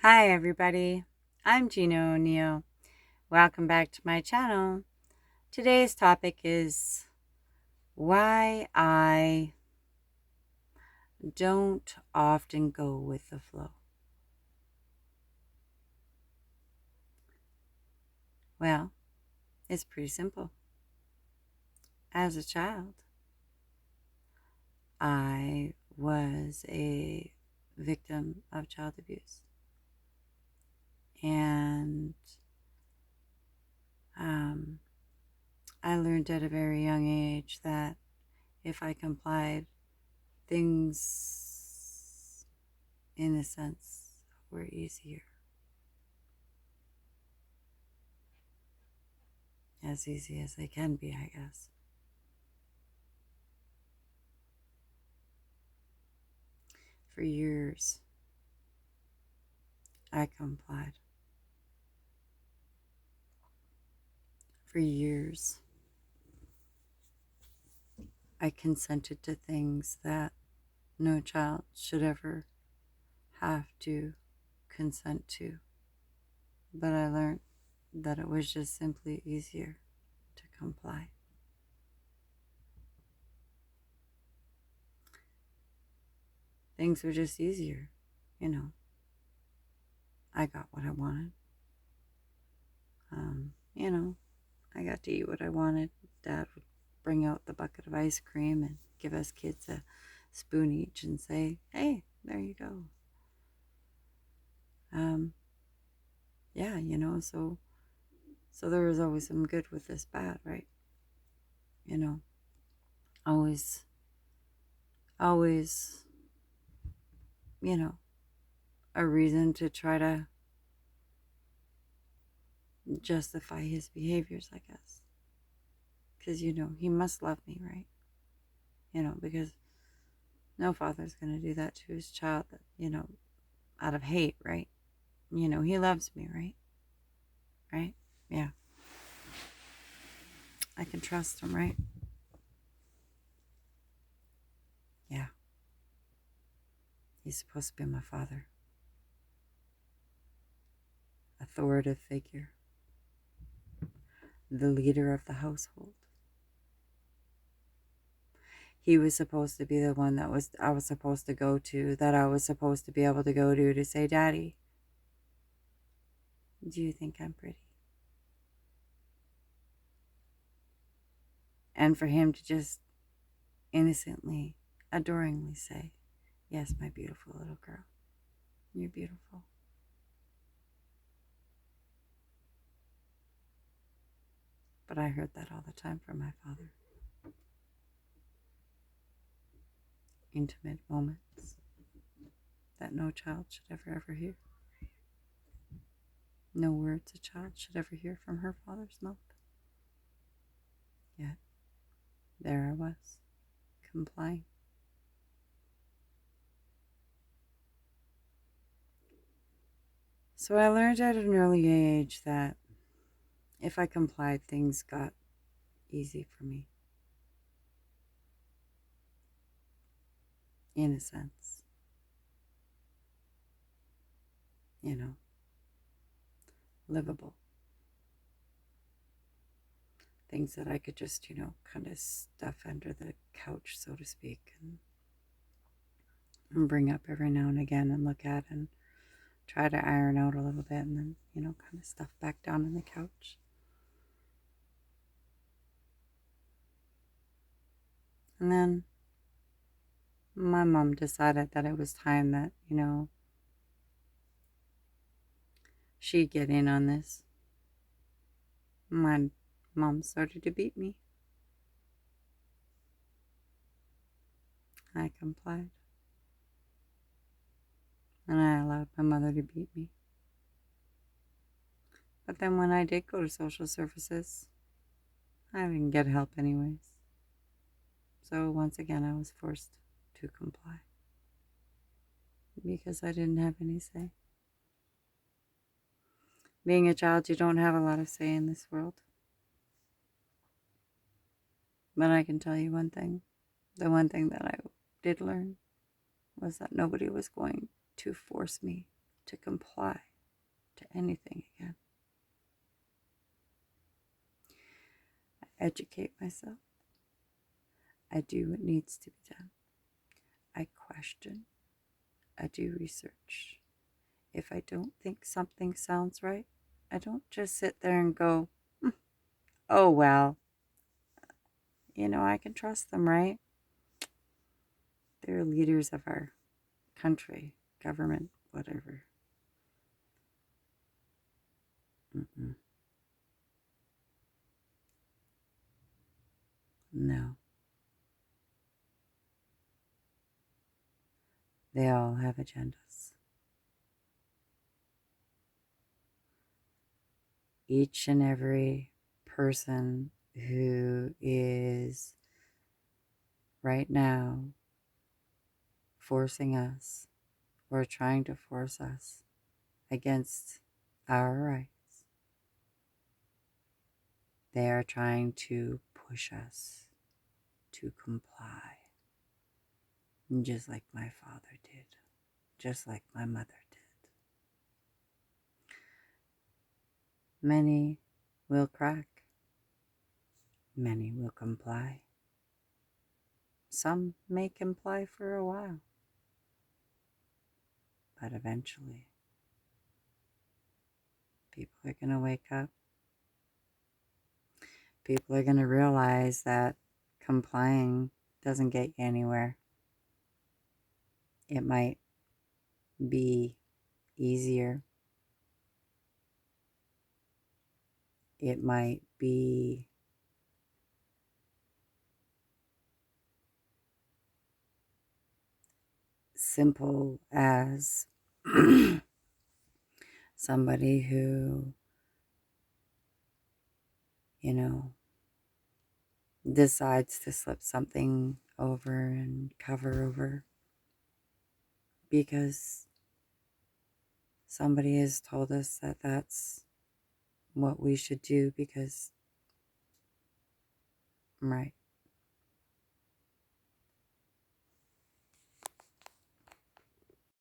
Hi everybody, I'm Gino O'Neill. Welcome back to my channel. Today's topic is why I don't often go with the flow. Well, it's pretty simple. As a child, I was a victim of child abuse. And I learned at a very young age that if I complied, things, in a sense, were easier. As easy as they can be, I guess. For years, I complied. For years, I consented to things that no child should ever have to consent to. But I learned that it was just simply easier to comply. Things were just easier, you know. I got what I wanted. You know, I got to eat what I wanted. Dad would bring out the bucket of ice cream and give us kids a spoon each and say, hey, there you go. Yeah, so there was always some good with this bad, right? You know, always, always, you know, a reason to try to justify his behaviors, I guess. Because, he must love me, right? Because no father's going to do that to his child, out of hate, right? He loves me, right? Right? Yeah. I can trust him, right? Yeah. He's supposed to be my father. Authoritative figure. The leader of the household. He was supposed to be the one I was supposed to go to, that I was supposed to be able to go to say, Daddy, do you think I'm pretty? And for him to just innocently, adoringly say, yes, my beautiful little girl, you're beautiful. But I heard that all the time from my father. Intimate moments that no child should ever hear. No words a child should ever hear from her father's mouth. Yet, there I was, complying. So I learned at an early age that if I complied, things got easy for me. In a sense. Livable. Things that I could just, kind of stuff under the couch, so to speak, and bring up every now and again and look at and try to iron out a little bit and then, kind of stuff back down on the couch. And then my mom decided that it was time that, she'd get in on this. My mom started to beat me. I complied. And I allowed my mother to beat me. But then when I did go to social services, I didn't get help anyways. So once again, I was forced to comply. Because I didn't have any say. Being a child, you don't have a lot of say in this world. But I can tell you one thing. The one thing that I did learn was that nobody was going to force me to comply to anything again. I educate myself. I do what needs to be done. I question. I do research. If I don't think something sounds right, I don't just sit there and go, oh, well, I can trust them, right? They're leaders of our country, government, whatever. Mm-mm. No. They all have agendas. Each and every person who is right now forcing us or trying to force us against our rights, they are trying to push us to comply, just like my father did, just like my mother did. Many will crack, many will comply. Some may comply for a while, but eventually people are going to wake up. People are going to realize that complying doesn't get you anywhere. It might be easier. It might be simple as somebody who, decides to slip something over and cover over because somebody has told us that that's what we should do because, right,